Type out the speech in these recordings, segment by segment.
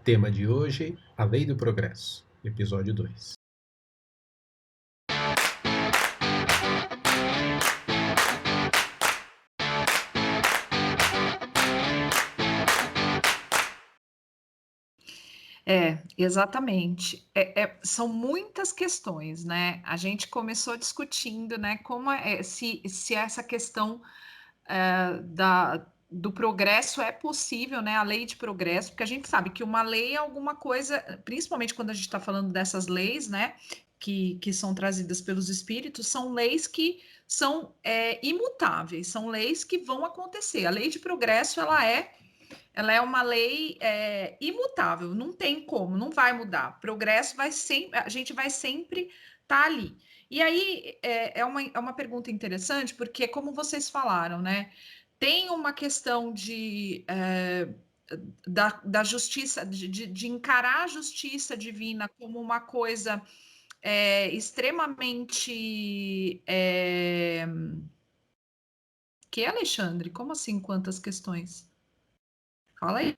Tema de hoje, a Lei do Progresso, episódio 2. Exatamente. São muitas questões, né? A gente começou discutindo, né, como se essa questão do progresso é possível, né? A lei de progresso, porque a gente sabe que uma lei é alguma coisa, principalmente quando a gente está falando dessas leis, né? Que são trazidas pelos espíritos, são leis que são imutáveis, são leis que vão acontecer. A lei de progresso, ela é uma lei imutável, não tem como, não vai mudar. Progresso vai sempre, a gente vai sempre estar ali. E aí é uma pergunta interessante, porque como vocês falaram, né? Tem uma questão da justiça, de encarar a justiça divina como uma coisa extremamente. Que, Alexandre? Como assim, quantas questões? Fala aí.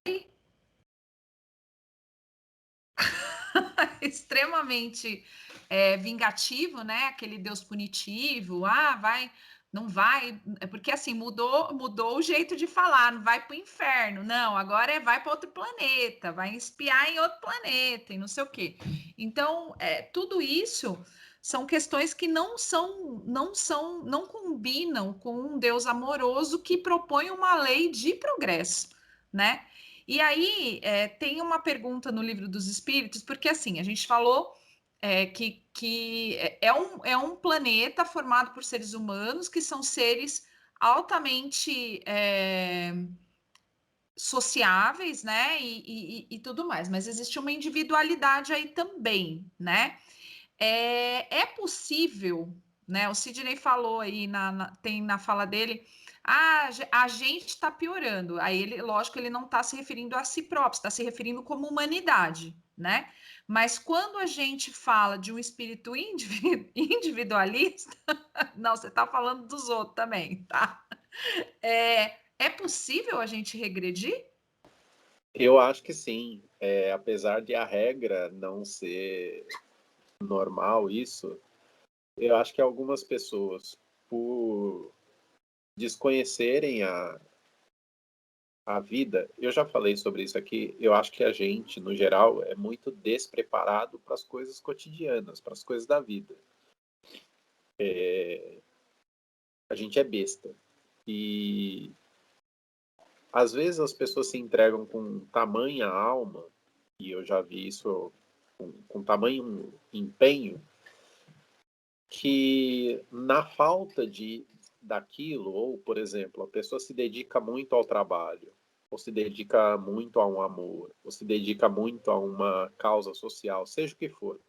Extremamente vingativo, né? Aquele Deus punitivo, não vai, é porque assim mudou o jeito de falar, não vai para o inferno, não, agora vai para outro planeta, vai espiar em outro planeta e não sei o quê. Então, tudo isso são questões que não combinam com um Deus amoroso que propõe uma lei de progresso, né? E aí, tem uma pergunta no Livro dos Espíritos, porque assim, a gente falou que é um planeta formado por seres humanos, que são seres altamente sociáveis, né? E tudo mais, mas existe uma individualidade aí também, né? É possível, né? O Sidney falou aí, tem na fala dele, a gente está piorando. Aí ele, lógico, ele não está se referindo a si próprio, está se referindo como humanidade, né? Mas quando a gente fala de um espírito individualista, não, você está falando dos outros também, tá? É possível a gente regredir? Eu acho que sim. Apesar de a regra não ser normal isso, eu acho que algumas pessoas, por desconhecerem a vida, eu já falei sobre isso aqui, eu acho que a gente, no geral, é muito despreparado para as coisas cotidianas, para as coisas da vida. A gente é besta. E às vezes as pessoas se entregam com tamanha alma, e eu já vi isso com tamanho empenho, que na falta daquilo, ou, por exemplo, a pessoa se dedica muito ao trabalho, ou se dedica muito a um amor, ou se dedica muito a uma causa social, seja o que for.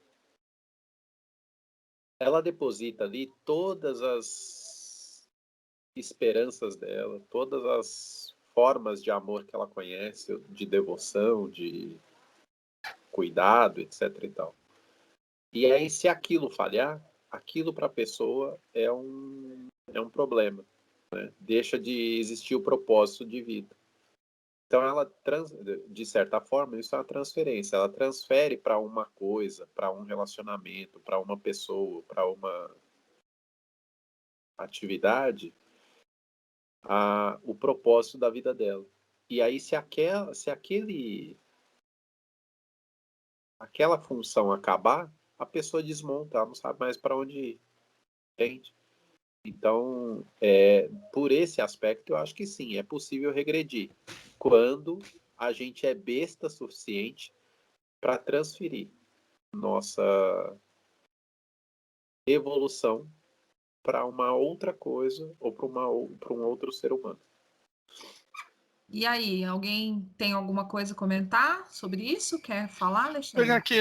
Ela deposita ali todas as esperanças dela, todas as formas de amor que ela conhece, de devoção, de cuidado, etc. e tal. E aí, se aquilo falhar, aquilo para a pessoa é um problema. Deixa de existir o propósito de vida. Então, de certa forma, isso é uma transferência. Ela transfere para uma coisa, para um relacionamento, para uma pessoa, para uma atividade, o propósito da vida dela. E aí, se aquela função acabar, a pessoa desmonta, ela não sabe mais para onde ir. Entende? Então, por esse aspecto, eu acho que sim, é possível regredir. Quando a gente é besta suficiente para transferir nossa evolução para uma outra coisa ou para um outro ser humano. E aí, alguém tem alguma coisa a comentar sobre isso? Quer falar, Vou pegar Alexandre? aqui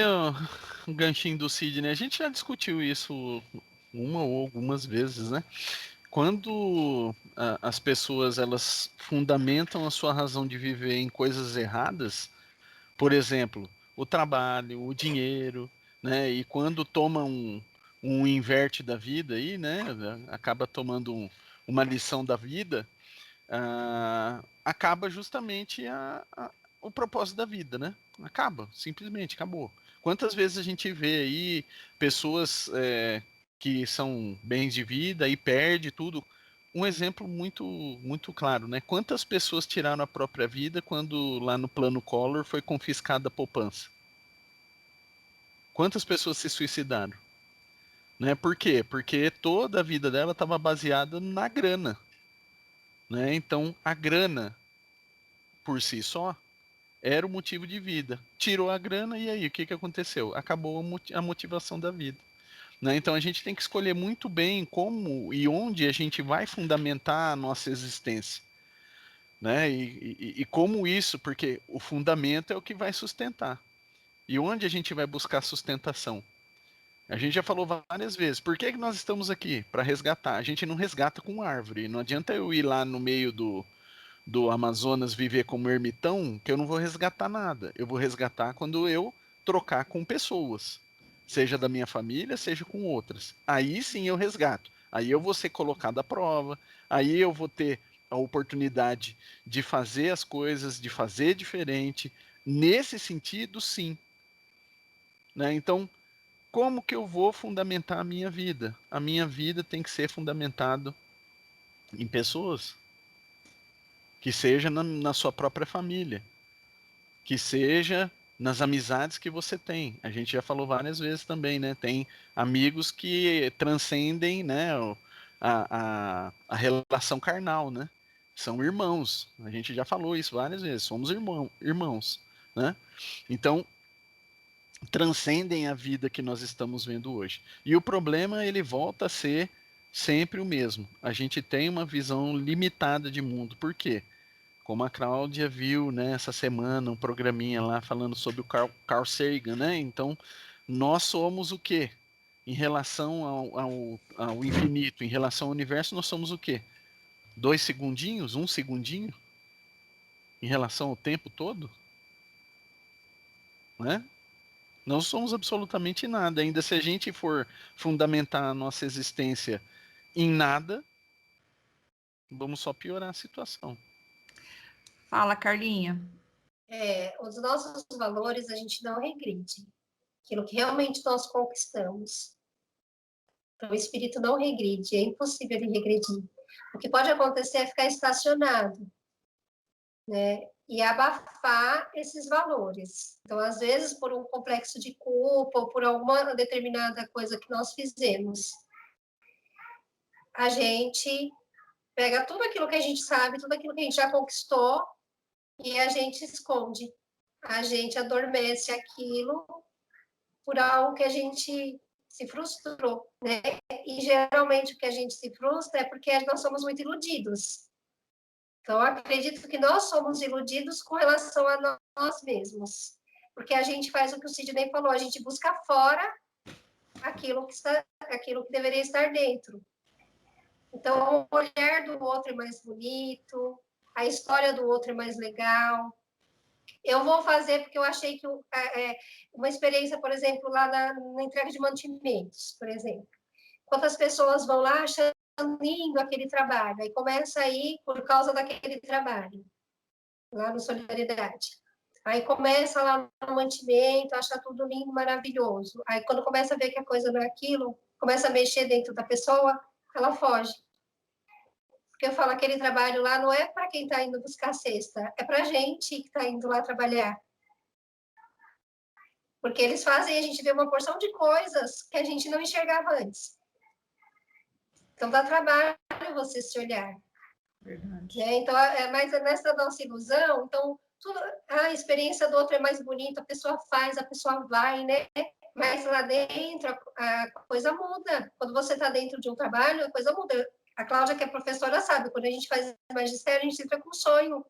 o ganchinho do Sidney. A gente já discutiu isso uma ou algumas vezes, né? Quando as pessoas elas fundamentam a sua razão de viver em coisas erradas, por exemplo, o trabalho, o dinheiro, né? E quando toma um inverte da vida aí, né? Acaba tomando uma lição da vida, acaba justamente o propósito da vida, né? Acaba, simplesmente acabou. Quantas vezes a gente vê aí pessoas que são bens de vida e perde tudo? Um exemplo muito claro, né? Quantas pessoas tiraram a própria vida quando lá no plano Collor foi confiscada a poupança? Quantas pessoas se suicidaram? Né? Por quê? Porque toda a vida dela estava baseada na grana, né? Então a grana por si só era o motivo de vida. Tirou a grana e aí o que que aconteceu? Acabou a motivação da vida. Né? Então a gente tem que escolher muito bem como e onde a gente vai fundamentar a nossa existência. Né? E como isso, porque o fundamento é o que vai sustentar. E onde a gente vai buscar sustentação? A gente já falou várias vezes. Por que que nós estamos aqui? Para resgatar. A gente não resgata com árvore. Não adianta eu ir lá no meio do Amazonas viver como ermitão, que eu não vou resgatar nada. Eu vou resgatar quando eu trocar com pessoas. Seja da minha família, seja com outras. Aí sim eu resgato. Aí eu vou ser colocado à prova. Aí eu vou ter a oportunidade de fazer as coisas, de fazer diferente. Nesse sentido, sim. Né? Então, como que eu vou fundamentar a minha vida? A minha vida tem que ser fundamentado em pessoas, que seja na sua própria família, que seja nas amizades que você tem. A gente já falou várias vezes também, né? Tem amigos que transcendem, né, a relação carnal, né? São irmãos. A gente já falou isso várias vezes. Somos irmãos, né? Então, transcendem a vida que nós estamos vendo hoje. E o problema, ele volta a ser sempre o mesmo. A gente tem uma visão limitada de mundo. Por quê? Como a Cláudia viu, né, essa semana, um programinha lá falando sobre o Carl Sagan, né? Então, nós somos o quê? Em relação ao infinito, em relação ao universo, nós somos o quê? 2 segundinhos? 1 segundinho? Em relação ao tempo todo? Né? Não somos absolutamente nada. Ainda se a gente for fundamentar a nossa existência em nada, vamos só piorar a situação. Fala, Carlinha. Os nossos valores a gente não regride. Aquilo que realmente nós conquistamos. Então, o espírito não regride, é impossível ele regredir. O que pode acontecer é ficar estacionado, né? E abafar esses valores. Então, às vezes, por um complexo de culpa ou por alguma determinada coisa que nós fizemos, a gente pega tudo aquilo que a gente sabe, tudo aquilo que a gente já conquistou e a gente esconde. A gente adormece aquilo por algo que a gente se frustrou, né? E geralmente o que a gente se frustra é porque nós somos muito iludidos. Então, eu acredito que nós somos iludidos com relação a nós mesmos. Porque a gente faz o que o Sidney falou, a gente busca fora aquilo que deveria estar dentro. Então, o olhar do outro é mais bonito, a história do outro é mais legal. Eu vou fazer porque eu achei que uma experiência, por exemplo, lá na entrega de mantimentos, por exemplo. Quantas pessoas vão lá achando lindo aquele trabalho, aí começa a ir por causa daquele trabalho, lá no Solidariedade. Aí começa lá no mantimento, acha tudo lindo, maravilhoso. Aí quando começa a ver que a coisa não é aquilo, começa a mexer dentro da pessoa, ela foge. Porque eu falo, aquele trabalho lá não é para quem está indo buscar cesta, é para a gente que está indo lá trabalhar. Porque eles fazem a gente ver uma porção de coisas que a gente não enxergava antes. Então, dá trabalho você se olhar. Verdade. Então, mas nessa nossa ilusão, então, a experiência do outro é mais bonita, a pessoa faz, a pessoa vai, né? Mas lá dentro, a coisa muda. Quando você está dentro de um trabalho, a coisa muda. A Cláudia, que é professora, sabe, quando a gente faz magistério, a gente entra com sonho.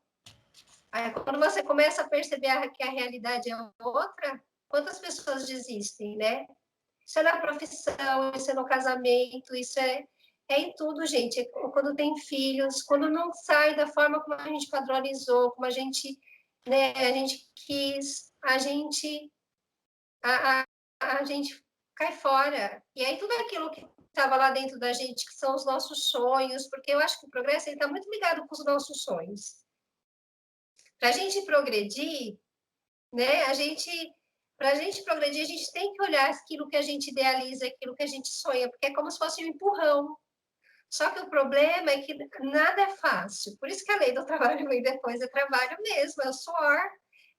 Aí, quando você começa a perceber que a realidade é outra, quantas pessoas desistem, né? Isso é na profissão, isso é no casamento, isso é em tudo, gente. Quando tem filhos, quando não sai da forma como a gente padronizou, como a gente, né, a gente quis, a gente cai fora. E aí tudo aquilo que estava lá dentro da gente, que são os nossos sonhos, porque eu acho que o progresso está muito ligado com os nossos sonhos. Para a gente progredir, né? Para a gente progredir, a gente tem que olhar aquilo que a gente idealiza, aquilo que a gente sonha, porque é como se fosse um empurrão. Só que o problema é que nada é fácil. Por isso que a lei do trabalho vem depois, é trabalho mesmo, é o suor,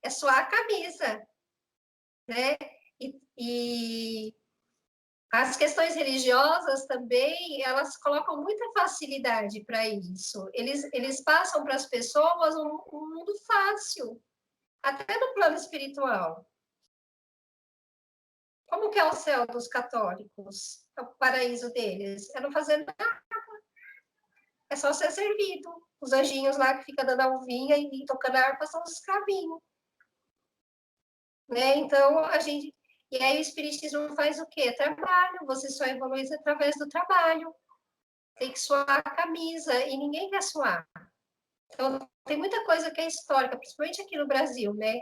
é suar a camisa, né? E as questões religiosas também, elas colocam muita facilidade para isso. Eles passam para as pessoas um mundo fácil, até no plano espiritual. Como que é o céu dos católicos? É o paraíso deles? É não fazer nada. É só ser servido. Os anjinhos lá que ficam dando a uvinha e tocando a harpa são os escravinhos. Né? Então, a gente... E aí o espiritismo faz o quê? Trabalho. Você só evolui através do trabalho. Tem que suar a camisa. E ninguém quer suar. Então, tem muita coisa que é histórica, principalmente aqui no Brasil, né?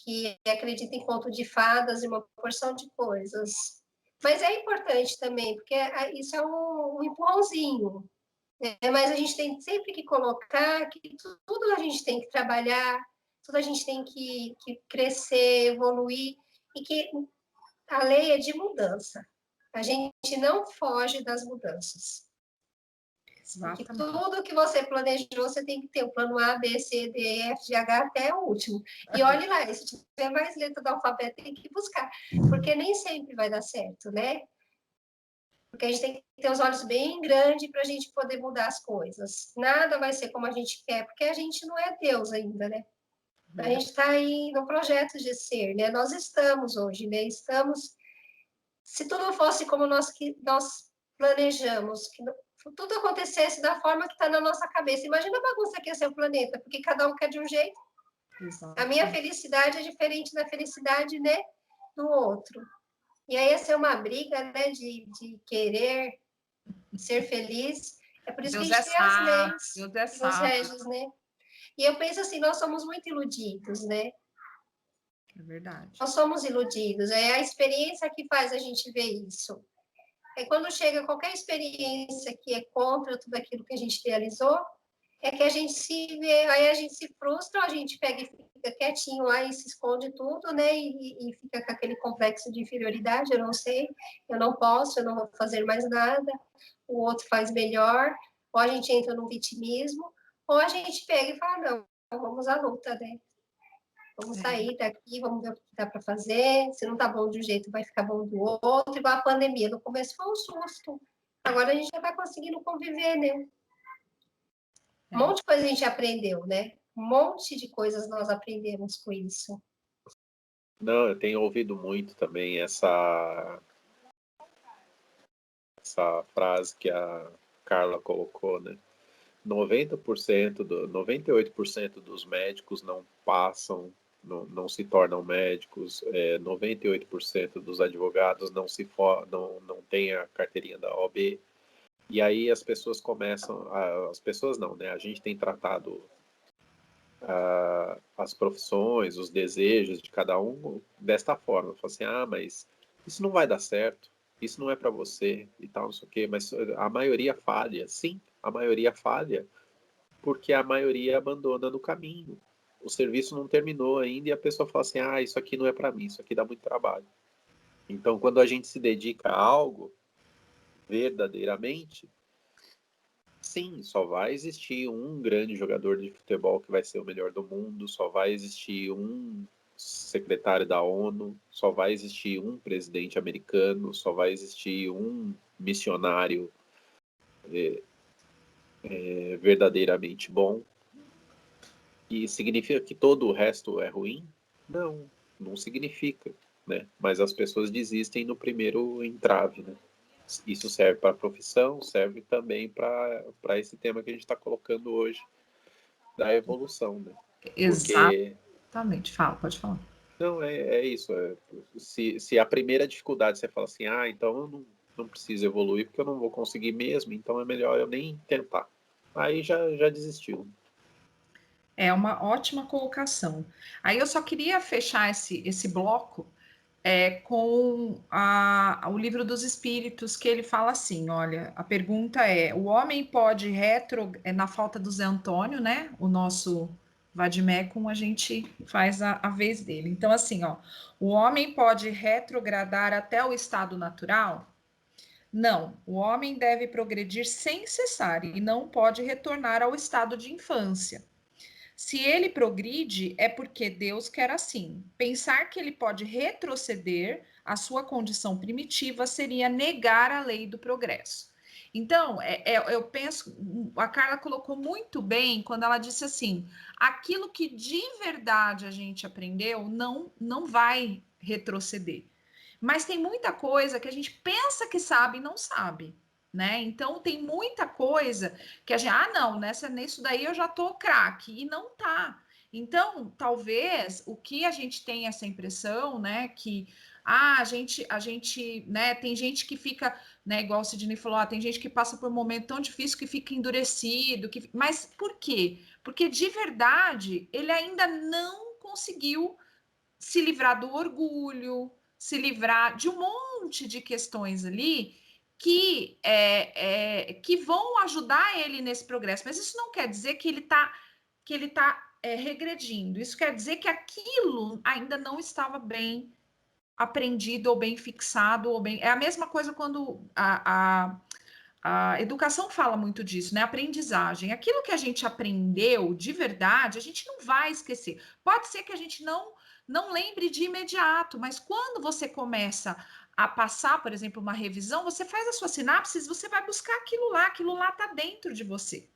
Que acredita em conto de fadas e uma porção de coisas. Mas é importante também, porque isso é um empurrãozinho. Mas a gente tem sempre que colocar que tudo a gente tem que trabalhar, tudo a gente tem que crescer, evoluir, e que a lei é de mudança. A gente não foge das mudanças. Porque tudo que você planejou, você tem que ter o plano A, B, C, D, E, F, G, H até o último. E olhe lá, se tiver mais letra do alfabeto, tem que buscar. Porque nem sempre vai dar certo, né? Porque a gente tem que ter os olhos bem grandes para a gente poder mudar as coisas. Nada vai ser como a gente quer, porque a gente não é Deus ainda, né? A gente está aí no projeto de ser, né? Nós estamos hoje, né? Estamos... Se tudo fosse como nós planejamos, que tudo acontecesse da forma que está na nossa cabeça. Imagina a bagunça que ia ser o planeta, porque cada um quer de um jeito. Exato. A minha felicidade é diferente da felicidade, né, do outro. E aí ia ser uma briga, né, de querer ser feliz. É por isso Deus que a gente tem as leis, Deus é regis, né? E eu penso assim, nós somos muito iludidos, né? É verdade. Nós somos iludidos. É a experiência que faz a gente ver isso. É quando chega qualquer experiência que é contra tudo aquilo que a gente idealizou, é que a gente se vê, aí a gente se frustra, a gente pega e fica quietinho lá e se esconde tudo, né? E fica com aquele complexo de inferioridade, eu não sei, eu não posso, eu não vou fazer mais nada, o outro faz melhor, ou a gente entra no vitimismo, ou a gente pega e fala, não, vamos à luta, né? Vamos sair daqui, vamos ver o que dá para fazer. Se não está bom de um jeito, vai ficar bom do outro. Igual a pandemia, no começo foi um susto. Agora a gente já está conseguindo conviver, né? Um monte de coisa a gente aprendeu, né? Um monte de coisas nós aprendemos com isso. Não, eu tenho ouvido muito também essa frase que a Carla colocou, né? 98% dos médicos não passam, não se tornam médicos, 98% dos advogados não têm a carteirinha da OAB. E aí as pessoas começam, as pessoas não, né? A gente tem tratado as profissões, os desejos de cada um desta forma. Fala assim, mas isso não vai dar certo, isso não é para você e tal, não sei o quê. Mas a maioria falha, sim, a maioria falha, porque a maioria abandona no caminho. O serviço não terminou ainda e a pessoa fala assim, isso aqui não é para mim, isso aqui dá muito trabalho. Então, quando a gente se dedica a algo verdadeiramente, sim, só vai existir um grande jogador de futebol que vai ser o melhor do mundo, só vai existir um secretário da ONU, só vai existir um presidente americano, só vai existir um missionário verdadeiramente bom. E significa que todo o resto é ruim? Não, não significa, né? Mas as pessoas desistem no primeiro entrave, né? Isso serve para a profissão, serve também para esse tema que a gente está colocando hoje, da evolução, né? Exatamente. Pode falar. Não, é isso. Se a primeira dificuldade você fala assim, então eu não preciso evoluir porque eu não vou conseguir mesmo, então é melhor eu nem tentar. Aí já desistiu. É uma ótima colocação. Aí eu só queria fechar esse bloco com o Livro dos Espíritos, que ele fala assim, olha, a pergunta é, o homem pode na falta do Zé Antônio, né, o nosso Vademecum, a gente faz a vez dele. Então, assim, ó, o homem pode retrogradar até o estado natural? Não, o homem deve progredir sem cessar e não pode retornar ao estado de infância. Se ele progride, é porque Deus quer assim. Pensar que ele pode retroceder à sua condição primitiva seria negar a lei do progresso. Então, eu penso, a Carla colocou muito bem quando ela disse assim: aquilo que de verdade a gente aprendeu não vai retroceder. Mas tem muita coisa que a gente pensa que sabe e não sabe, né? Então tem muita coisa que a gente, não, nisso daí eu já tô craque, e não tá. Então, talvez o que a gente tem essa impressão, né, que a gente, né, tem gente que fica, né, igual o Sidney falou, tem gente que passa por um momento tão difícil que fica endurecido, mas por quê? Porque de verdade ele ainda não conseguiu se livrar do orgulho, se livrar de um monte de questões ali que vão ajudar ele nesse progresso. Mas isso não quer dizer que ele está regredindo. Isso quer dizer que aquilo ainda não estava bem aprendido ou bem fixado ou bem. É a mesma coisa quando a educação fala muito disso, né? Aprendizagem. Aquilo que a gente aprendeu de verdade, a gente não vai esquecer. Pode ser que a gente não lembre de imediato, mas quando você começa a passar, por exemplo, uma revisão, você faz as suas sinapses, você vai buscar aquilo lá está dentro de você.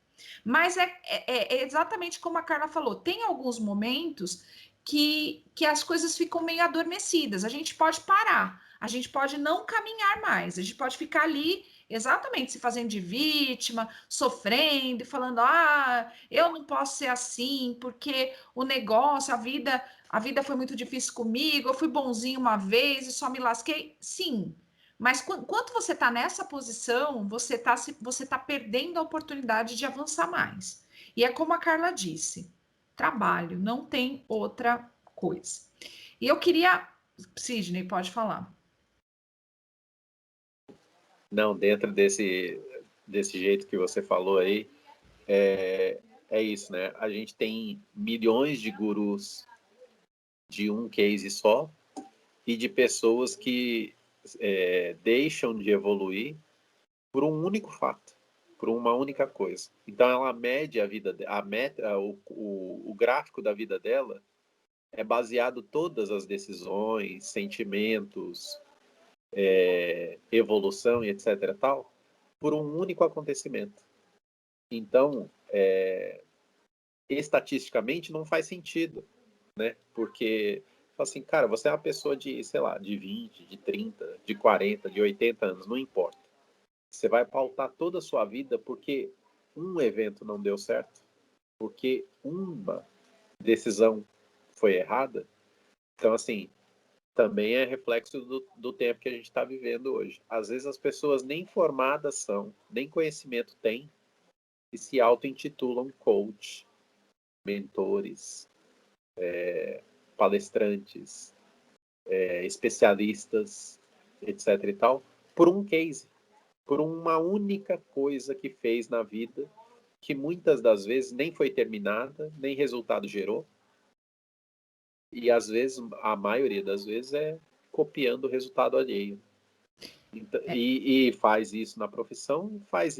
Mas é exatamente como a Carla falou, tem alguns momentos que as coisas ficam meio adormecidas. A gente pode parar, a gente pode não caminhar mais, a gente pode ficar ali exatamente se fazendo de vítima, sofrendo e falando: eu não posso ser assim, porque o negócio, a vida foi muito difícil comigo, eu fui bonzinho uma vez e só me lasquei. Sim, mas quando você está nessa posição, você tá perdendo a oportunidade de avançar mais. E é como a Carla disse: trabalho, não tem outra coisa. E eu queria. Sidney, pode falar. Não, dentro desse jeito que você falou aí, é isso, né? A gente tem milhões de gurus de um case só e de pessoas que deixam de evoluir por um único fato, por uma única coisa. Então ela mede a vida, o gráfico da vida dela é baseado todas as decisões, sentimentos, evolução e etc. tal, por um único acontecimento. Então, estatisticamente não faz sentido, né? Porque, assim, cara, você é uma pessoa de, sei lá, de 20, de 30, de 40, de 80 anos, não importa. Você vai pautar toda a sua vida porque um evento não deu certo, porque uma decisão foi errada. Então, assim, também é reflexo do tempo que a gente está vivendo hoje. Às vezes as pessoas nem formadas são, nem conhecimento têm, e se auto-intitulam coach, mentores, palestrantes, especialistas, etc. e tal, por um case, por uma única coisa que fez na vida, que muitas das vezes nem foi terminada, nem resultado gerou, e às vezes, a maioria das vezes, é copiando o resultado alheio. Então, e faz isso na profissão, faz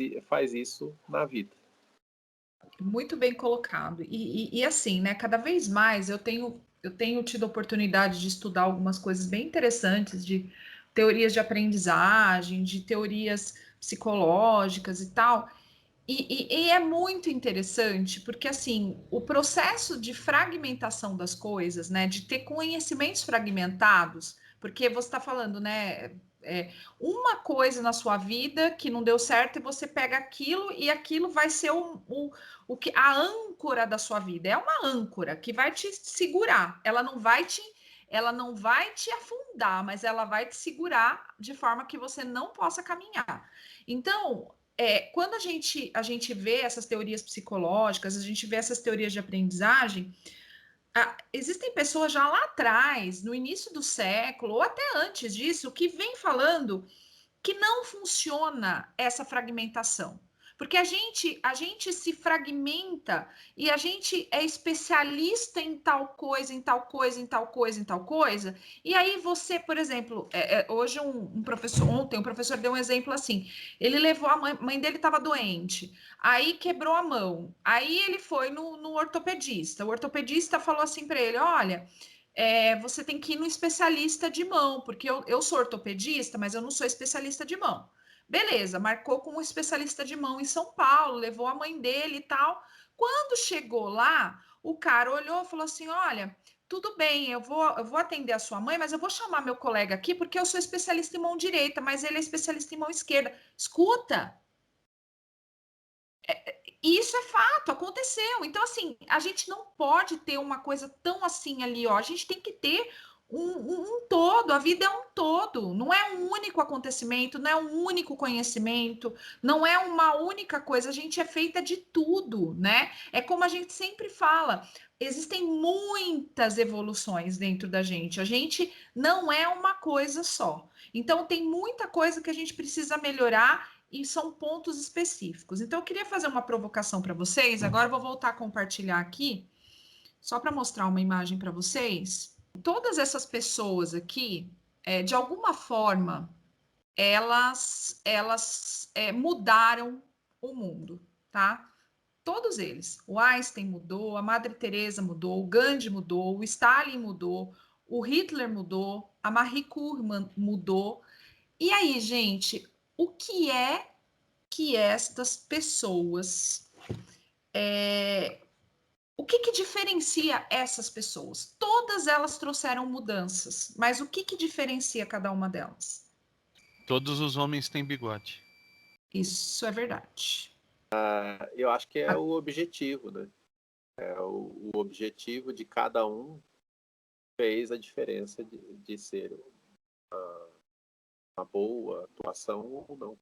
isso na vida. Muito bem colocado. E assim, né? Cada vez mais eu tenho tido a oportunidade de estudar algumas coisas bem interessantes de teorias de aprendizagem, de teorias psicológicas e tal. E é muito interessante, porque assim, o processo de fragmentação das coisas, né? De ter conhecimentos fragmentados, porque você está falando, né? Uma coisa na sua vida que não deu certo e você pega aquilo e aquilo vai ser o que a âncora da sua vida. É uma âncora que vai te segurar. Ela não vai te afundar, mas ela vai te segurar de forma que você não possa caminhar. Então, quando a gente vê essas teorias psicológicas, a gente vê essas teorias de aprendizagem, existem pessoas já lá atrás, no início do século, ou até antes disso, que vem falando que não funciona essa fragmentação. Porque a gente se fragmenta e a gente é especialista em tal coisa, em tal coisa, em tal coisa, em tal coisa. E aí você, por exemplo, hoje um professor, ontem um professor deu um exemplo assim, ele levou a mãe dele estava doente, aí quebrou a mão, aí ele foi no ortopedista, o ortopedista falou assim para ele, olha, você tem que ir no especialista de mão, porque eu sou ortopedista, mas eu não sou especialista de mão. Beleza, marcou com um especialista de mão em São Paulo, levou a mãe dele e tal. Quando chegou lá, o cara olhou e falou assim: olha, tudo bem, eu vou atender a sua mãe, mas eu vou chamar meu colega aqui porque eu sou especialista em mão direita, mas ele é especialista em mão esquerda. Escuta, isso é fato, aconteceu. Então, assim, a gente não pode ter uma coisa tão assim ali, ó. A gente tem que ter um todo, a vida é um todo, não é um único acontecimento, não é um único conhecimento, não é uma única coisa, a gente é feita de tudo, né? É como a gente sempre fala, existem muitas evoluções dentro da gente, a gente não é uma coisa só. Então, tem muita coisa que a gente precisa melhorar e são pontos específicos. Então, eu queria fazer uma provocação para vocês. Agora, eu vou voltar a compartilhar aqui, só para mostrar uma imagem para vocês. Todas essas pessoas aqui, de alguma forma, elas mudaram o mundo, tá? Todos eles. O Einstein mudou, a Madre Teresa mudou, o Gandhi mudou, o Stalin mudou, o Hitler mudou, a Marie Curie mudou. E aí, gente, o que é que estas pessoas. O que diferencia essas pessoas? Todas elas trouxeram mudanças, mas o que diferencia cada uma delas? Todos os homens têm bigode. Isso é verdade. Eu acho que é o objetivo, né? O objetivo de cada um fez a diferença de ser uma boa atuação ou não.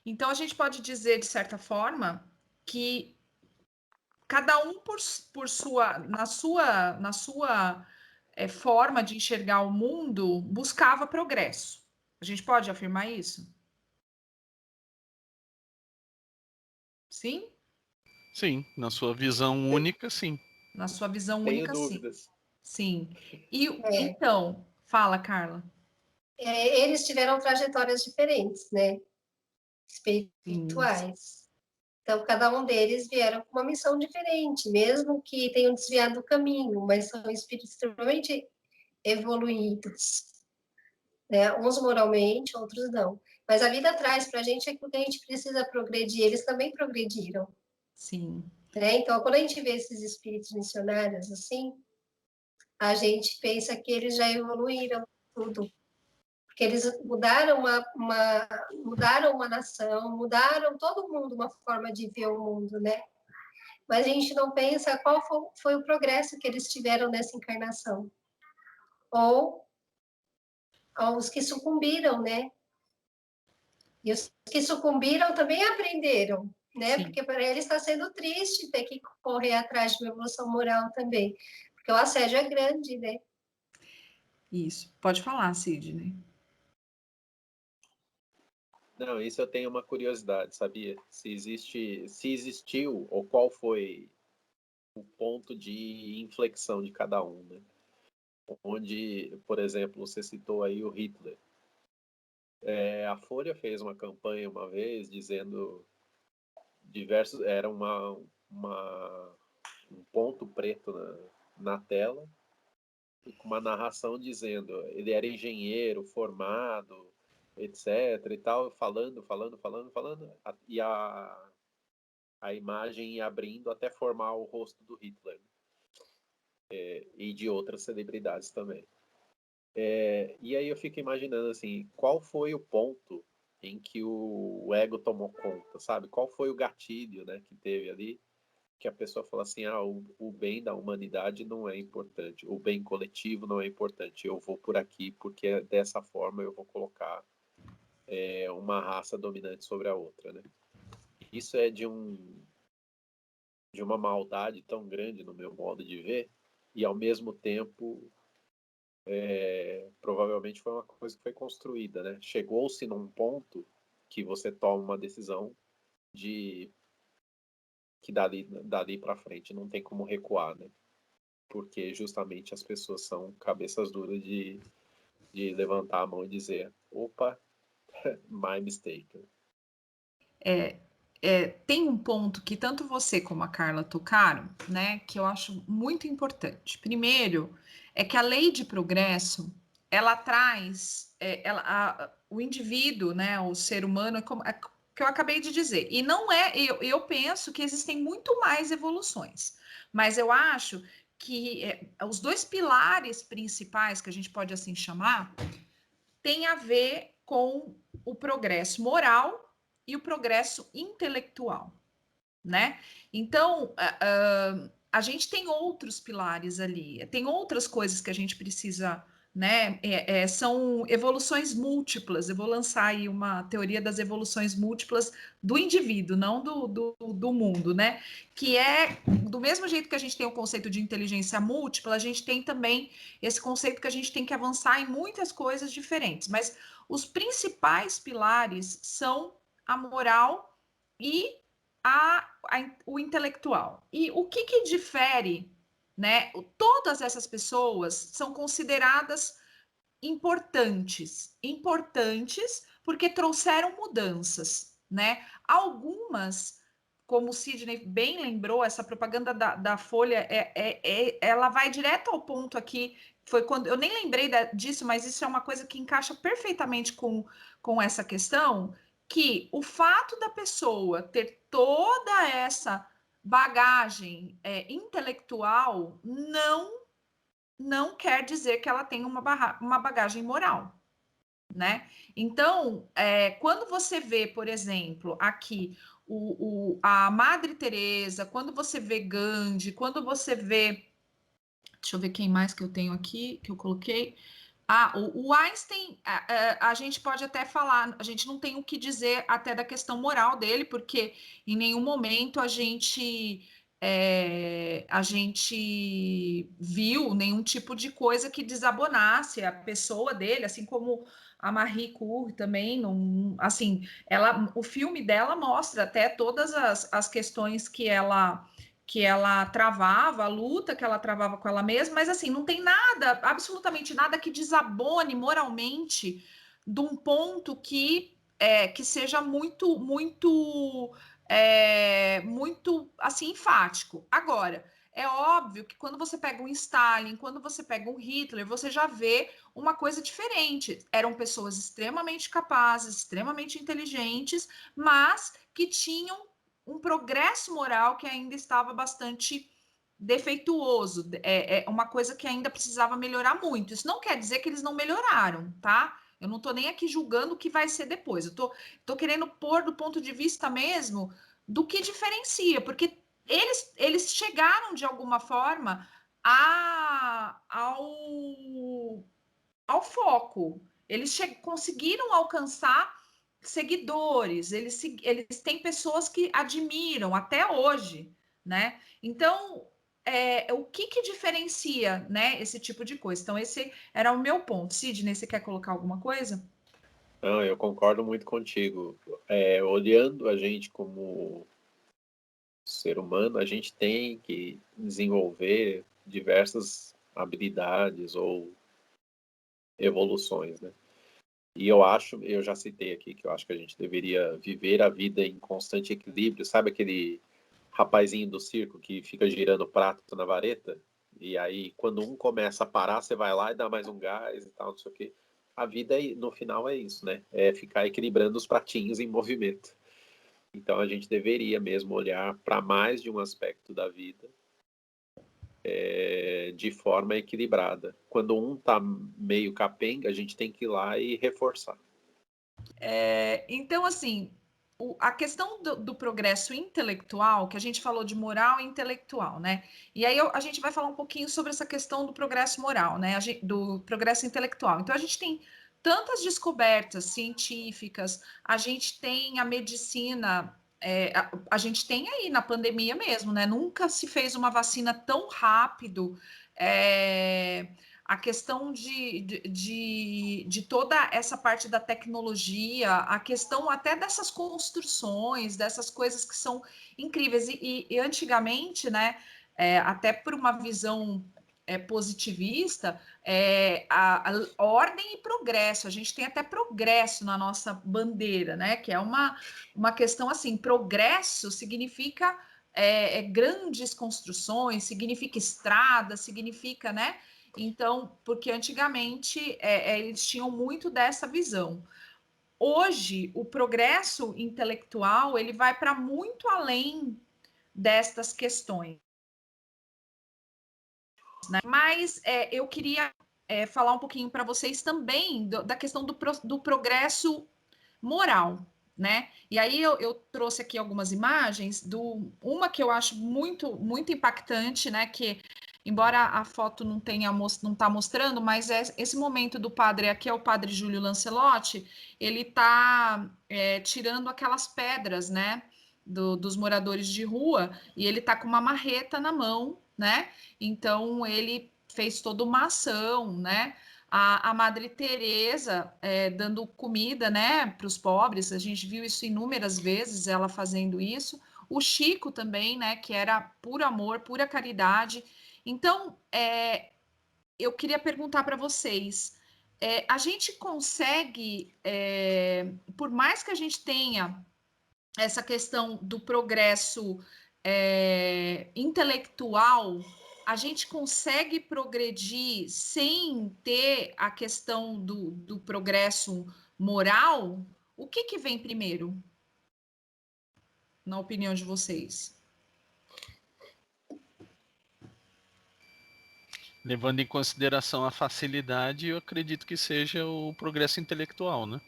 Então a gente pode dizer, de certa forma, que cada um na sua forma de enxergar o mundo buscava progresso. A gente pode afirmar isso? Sim? Sim, na sua visão única, sim. Na sua visão Tenho única, sim. dúvidas. Sim. E É. então, fala, Carla. Eles tiveram trajetórias diferentes, né? Sim. Espirituais. Então, cada um deles vieram com uma missão diferente, mesmo que tenham desviado do caminho, mas são espíritos extremamente evoluídos, né? Uns moralmente, outros não. Mas a vida traz para a gente aquilo que a gente precisa progredir. Eles também progrediram. Sim. Né? Então, quando a gente vê esses espíritos missionários assim, a gente pensa que eles já evoluíram tudo. Porque eles mudaram mudaram uma nação, mudaram todo mundo, uma forma de ver o mundo, né? Mas a gente não pensa qual foi o progresso que eles tiveram nessa encarnação. Ou os que sucumbiram, né? E os que sucumbiram também aprenderam, né? Sim. Porque para eles está sendo triste ter que correr atrás de uma evolução moral também. Porque o assédio é grande, né? Isso. Pode falar, Sidney. Não, isso eu tenho uma curiosidade, sabia? Se existiu, ou qual foi o ponto de inflexão de cada um, né? Onde, por exemplo, você citou aí o Hitler. A Folha fez uma campanha uma vez dizendo era um ponto preto na tela e com uma narração dizendo ele era engenheiro formado, etc e tal, falando, e a imagem ia abrindo até formar o rosto do Hitler, e de outras celebridades também. E aí eu fico imaginando assim, qual foi o ponto em que o ego tomou conta, sabe? Qual foi o gatilho, né, que teve ali, que a pessoa fala assim, o bem da humanidade não é importante, o bem coletivo não é importante, eu vou por aqui porque dessa forma eu vou colocar uma raça dominante sobre a outra, né? Isso é de uma maldade tão grande no meu modo de ver, e ao mesmo tempo provavelmente foi uma coisa que foi construída, né? Chegou-se num ponto que você toma uma decisão de que dali para frente não tem como recuar, né? Porque justamente as pessoas são cabeças duras de levantar a mão e dizer, opa, my mistake. Tem um ponto que tanto você como a Carla tocaram, né, que eu acho muito importante. Primeiro, é que a lei de progresso, ela traz o indivíduo, né, o ser humano, é que eu acabei de dizer. E não é, eu penso que existem muito mais evoluções, mas eu acho que os dois pilares principais, que a gente pode assim chamar, tem a ver com o progresso moral e o progresso intelectual, né? Então, a gente tem outros pilares ali, tem outras coisas que a gente precisa, né? São evoluções múltiplas. Eu vou lançar aí uma teoria das evoluções múltiplas do indivíduo, não do mundo, né? Que é do mesmo jeito que a gente tem o conceito de inteligência múltipla, a gente tem também esse conceito que a gente tem que avançar em muitas coisas diferentes. Mas os principais pilares são a moral e o intelectual. E o que difere, né? Todas essas pessoas são consideradas importantes porque trouxeram mudanças, né? Algumas, como o Sidney bem lembrou, essa propaganda da Folha, ela vai direto ao ponto aqui. Foi quando eu nem lembrei disso, mas isso é uma coisa que encaixa perfeitamente com essa questão, que o fato da pessoa ter toda essa bagagem intelectual não quer dizer que ela tem uma bagagem moral, né? Então, quando você vê, por exemplo, aqui a Madre Teresa, quando você vê Gandhi, quando você vê, deixa eu ver quem mais que eu tenho aqui, que eu coloquei. O Einstein, a gente pode até falar, a gente não tem o que dizer até da questão moral dele, porque em nenhum momento a gente viu nenhum tipo de coisa que desabonasse a pessoa dele, assim como a Marie Curie também, não, assim, o filme dela mostra até todas as questões que ela travava, a luta que ela travava com ela mesma, mas assim, não tem nada, absolutamente nada que desabone moralmente de um ponto que seja muito, muito, muito assim, enfático. Agora, é óbvio que quando você pega um Stalin, quando você pega um Hitler, você já vê uma coisa diferente. Eram pessoas extremamente capazes, extremamente inteligentes, mas que tinham um progresso moral que ainda estava bastante defeituoso, uma coisa que ainda precisava melhorar muito. Isso não quer dizer que eles não melhoraram, tá? Eu não estou nem aqui julgando o que vai ser depois. Eu tô querendo pôr do ponto de vista mesmo do que diferencia, porque eles chegaram de alguma forma ao foco. Eles conseguiram alcançar seguidores, eles têm pessoas que admiram até hoje, né? Então, o que diferencia, né, esse tipo de coisa? Então, esse era o meu ponto. Sidney, você quer colocar alguma coisa? Não, eu concordo muito contigo. Olhando a gente como ser humano, a gente tem que desenvolver diversas habilidades ou evoluções, né? E eu já citei aqui que eu acho que a gente deveria viver a vida em constante equilíbrio. Sabe aquele rapazinho do circo que fica girando o prato na vareta? E aí, quando um começa a parar, você vai lá e dá mais um gás e tal, não sei o quê. A vida, no final, é isso, né? É ficar equilibrando os pratinhos em movimento. Então, a gente deveria mesmo olhar para mais de um aspecto da vida de forma equilibrada. Quando um tá meio capenga, a gente tem que ir lá e reforçar. Então, assim, a questão do progresso intelectual, que a gente falou de moral e intelectual, né? E aí a gente vai falar um pouquinho sobre essa questão do progresso moral, né? Do progresso intelectual. Então, a gente tem tantas descobertas científicas, a gente tem a medicina, a gente tem aí na pandemia mesmo, né? Nunca se fez uma vacina tão rápido. a questão de toda essa parte da tecnologia, a questão até dessas construções, dessas coisas que são incríveis. E antigamente, né, até por uma visão positivista, a ordem e progresso. A gente tem até progresso na nossa bandeira, né? Que é uma questão assim, progresso significa grandes construções, significa estrada, significa, né? Então, porque antigamente eles tinham muito dessa visão. Hoje, o progresso intelectual ele vai para muito além destas questões, né? Mas eu queria falar um pouquinho para vocês também da questão do progresso moral, né? E aí eu trouxe aqui algumas imagens uma que eu acho muito muito impactante, né? Que embora a foto não está mostrando, mas esse momento do padre aqui é o padre Júlio Lancelotti, ele está tirando aquelas pedras, né? Dos moradores de rua, e ele está com uma marreta na mão, né? Então ele fez toda uma ação, né? A Madre Teresa dando comida, né, para os pobres. A gente viu isso inúmeras vezes, ela fazendo isso. O Chico também, né, que era puro amor, pura caridade. Então, eu queria perguntar para vocês: a gente consegue, por mais que a gente tenha essa questão do progresso intelectual, a gente consegue progredir sem ter a questão do progresso moral? O que vem primeiro, na opinião de vocês? Levando em consideração a facilidade, eu acredito que seja o progresso intelectual, né?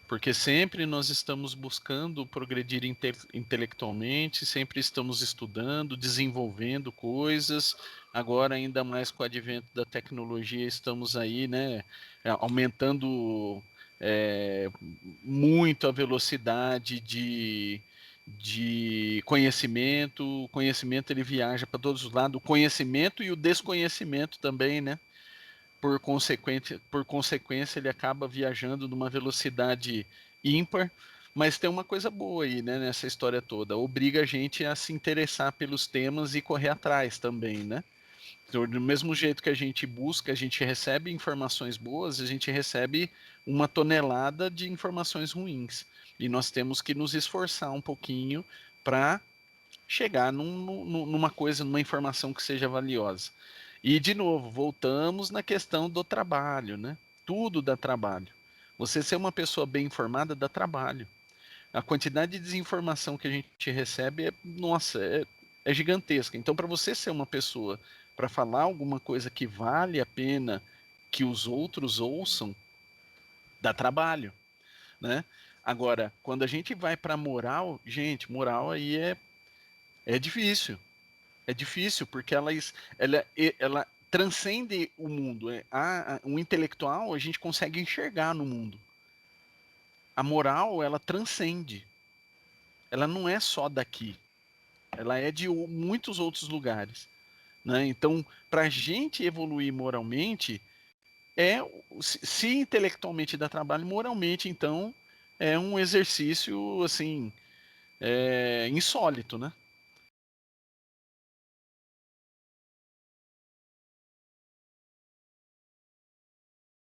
Porque sempre nós estamos buscando progredir intelectualmente, sempre estamos estudando, desenvolvendo coisas. Agora, ainda mais com o advento da tecnologia, estamos aí, né, aumentando muito a velocidade de conhecimento. O conhecimento ele viaja para todos os lados, o conhecimento e o desconhecimento também, né? Por consequência, ele acaba viajando numa velocidade ímpar, mas tem uma coisa boa aí, né, nessa história toda. Obriga a gente a se interessar pelos temas e correr atrás também, né? Então, do mesmo jeito que a gente busca, a gente recebe informações boas, a gente recebe uma tonelada de informações ruins. E nós temos que nos esforçar um pouquinho para chegar numa coisa, numa informação que seja valiosa. E, de novo, voltamos na questão do trabalho, né? Tudo dá trabalho. Você ser uma pessoa bem informada dá trabalho. A quantidade de desinformação que a gente recebe nossa, é gigantesca. Então, para você ser uma pessoa, para falar alguma coisa que vale a pena que os outros ouçam, dá trabalho, né? Agora, quando a gente vai para moral, gente, moral aí é difícil. É difícil porque ela transcende o mundo. Um intelectual a gente consegue enxergar no mundo. A moral, ela transcende. Ela não é só daqui. Ela é de muitos outros lugares. Né? Então, para a gente evoluir moralmente, se intelectualmente dá trabalho, moralmente, então, é um exercício assim insólito, né?